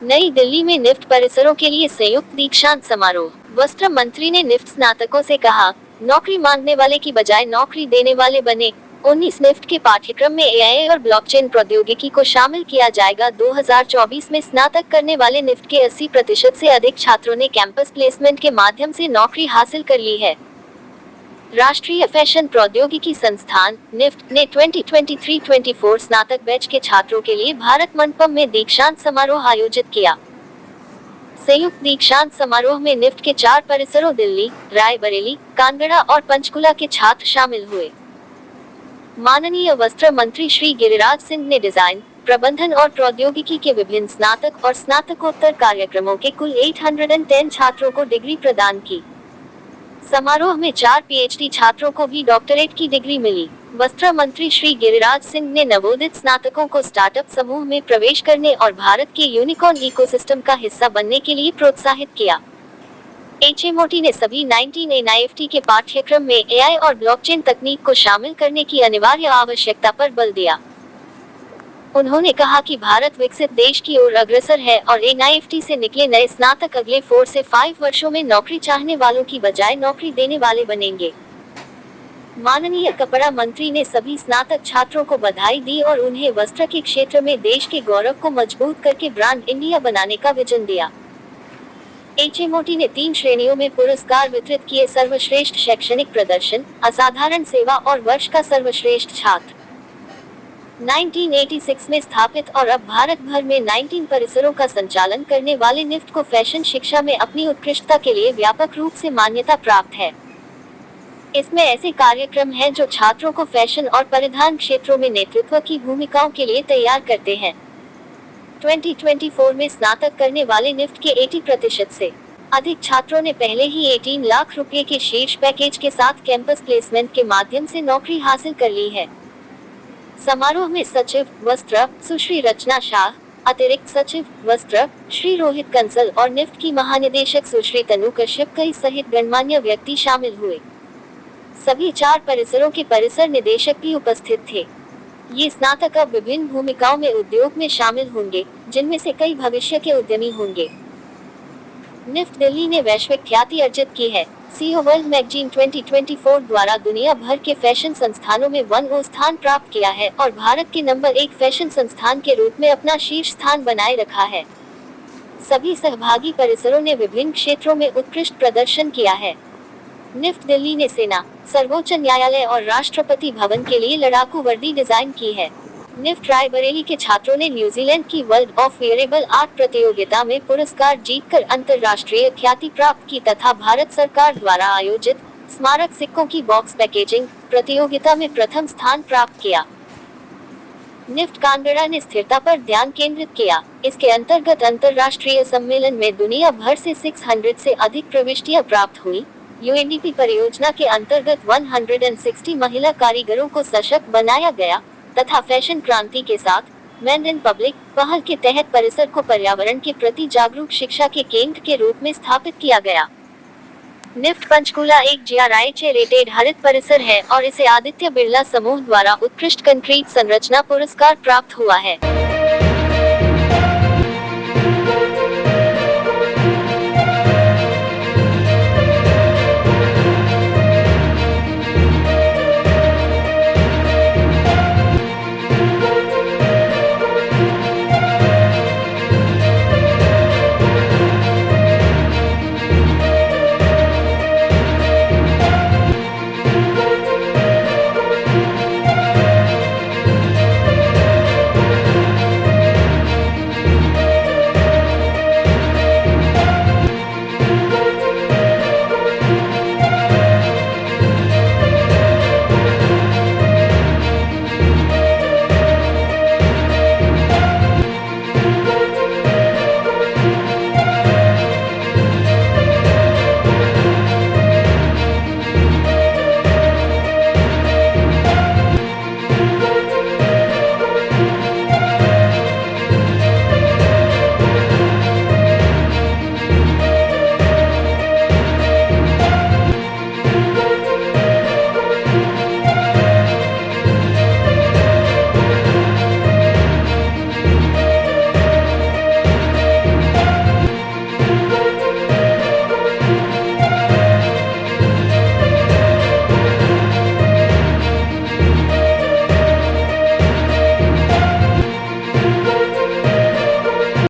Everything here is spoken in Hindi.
नई दिल्ली में निफ्ट परिसरों के लिए संयुक्त दीक्षांत समारोह। वस्त्र मंत्री ने निफ्ट स्नातकों से कहा, नौकरी मांगने वाले की बजाय नौकरी देने वाले बने। 19 निफ्ट के पाठ्यक्रम में एआई और ब्लॉकचेन प्रौद्योगिकी को शामिल किया जाएगा। 2024 में स्नातक करने वाले निफ्ट के 80% से अधिक छात्रों ने कैंपस प्लेसमेंट के माध्यम से नौकरी हासिल कर ली है। राष्ट्रीय फैशन प्रौद्योगिकी संस्थान निफ्ट ने 2023-24 स्नातक बैच के छात्रों के लिए भारत मंडपम में दीक्षांत समारोह आयोजित किया। संयुक्त दीक्षांत समारोह में निफ्ट के 4 परिसरों दिल्ली, रायबरेली, कानगड़ा और पंचकुला के छात्र शामिल हुए। माननीय वस्त्र मंत्री श्री गिरिराज सिंह ने डिजाइन, प्रबंधन और प्रौद्योगिकी के विभिन्न स्नातक और स्नातकोत्तर कार्यक्रमों के कुल 810 छात्रों को डिग्री प्रदान की। समारोह में 4 पीएचडी छात्रों को भी डॉक्टरेट की डिग्री मिली। वस्त्र मंत्री श्री गिरिराज सिंह ने नवोदित स्नातकों को स्टार्टअप समूह में प्रवेश करने और भारत के यूनिकॉर्न इकोसिस्टम का हिस्सा बनने के लिए प्रोत्साहित किया। एचएमओटी ने सभी 19 एनआईएफटी के पाठ्यक्रम में एआई और ब्लॉकचेन तकनीक को शामिल करने की अनिवार्य आवश्यकता पर बल दिया। उन्होंने कहा कि भारत विकसित देश की ओर अग्रसर है और एनआईएफटी से निकले नए स्नातक अगले 4 से 5 वर्षों में नौकरी चाहने वालों की बजाय नौकरी देने वाले बनेंगे। माननीय कपड़ा मंत्री ने सभी स्नातक छात्रों को बधाई दी और उन्हें वस्त्र के क्षेत्र में देश के गौरव को मजबूत करके ब्रांड इंडिया बनाने का विजन दिया। एचएमओटी ने 3 श्रेणियों में पुरस्कार वितरित किए, सर्वश्रेष्ठ शैक्षणिक प्रदर्शन, असाधारण सेवा और वर्ष का सर्वश्रेष्ठ छात्र। 1986 में स्थापित और अब भारत भर में 19 परिसरों का संचालन करने वाले निफ्ट को फैशन शिक्षा में अपनी उत्कृष्टता के लिए व्यापक रूप से मान्यता प्राप्त है। इसमें ऐसे कार्यक्रम हैं जो छात्रों को फैशन और परिधान क्षेत्रों में नेतृत्व की भूमिकाओं के लिए तैयार करते हैं। 2024 में स्नातक करने वाले निफ्ट के 80% से अधिक छात्रों ने पहले ही 18 लाख रुपए के शीर्ष पैकेज के साथ कैंपस प्लेसमेंट के माध्यम से नौकरी हासिल कर ली है। समारोह में सचिव वस्त्र सुश्री रचना शाह, अतिरिक्त सचिव वस्त्र श्री रोहित कंसल और निफ्ट की महानिदेशक सुश्री तनु कश्यप कई सहित गणमान्य व्यक्ति शामिल हुए। सभी 4 परिसरों के परिसर निदेशक भी उपस्थित थे। ये स्नातक अब विभिन्न भूमिकाओं में उद्योग में शामिल होंगे, जिनमें से कई भविष्य के उद्यमी होंगे। निफ्ट दिल्ली ने वैश्विक ख्याति अर्जित की है। सीओ वर्ल्ड मैगजीन 2024 द्वारा दुनिया भर के फैशन संस्थानों में 1 स्थान प्राप्त किया है और भारत के नंबर 1 फैशन संस्थान के रूप में अपना शीर्ष स्थान बनाए रखा है। सभी सहभागी परिसरों ने विभिन्न क्षेत्रों में उत्कृष्ट प्रदर्शन किया है। निफ्ट दिल्ली ने सेना, सर्वोच्च न्यायालय और राष्ट्रपति भवन के लिए लड़ाकू वर्दी डिजाइन की है। निफ्ट रायबरेली के छात्रों ने न्यूजीलैंड की वर्ल्ड ऑफ वेयरेबल आर्ट प्रतियोगिता में पुरस्कार जीतकर अंतर्राष्ट्रीय ख्याति प्राप्त की तथा भारत सरकार द्वारा आयोजित स्मारक सिक्कों की बॉक्स पैकेजिंग प्रतियोगिता में प्रथम स्थान प्राप्त किया। निफ्ट कानगड़ा ने स्थिरता पर ध्यान केंद्रित किया। इसके अंतर्गत अंतर्राष्ट्रीय सम्मेलन में दुनिया भर से 600 से अधिक प्रविष्टियां प्राप्त हुई। यूएनडीपी परियोजना के अंतर्गत 160 महिला कारीगरों को सशक्त बनाया गया तथा फैशन क्रांति के साथ मेड इन पब्लिक पहल के तहत परिसर को पर्यावरण के प्रति जागरूक शिक्षा के केंद्र के रूप में स्थापित किया गया। निफ्ट पंचकुला एक जीआरआई रेटेड हरित परिसर है और इसे आदित्य बिरला समूह द्वारा उत्कृष्ट कंक्रीट संरचना पुरस्कार प्राप्त हुआ है।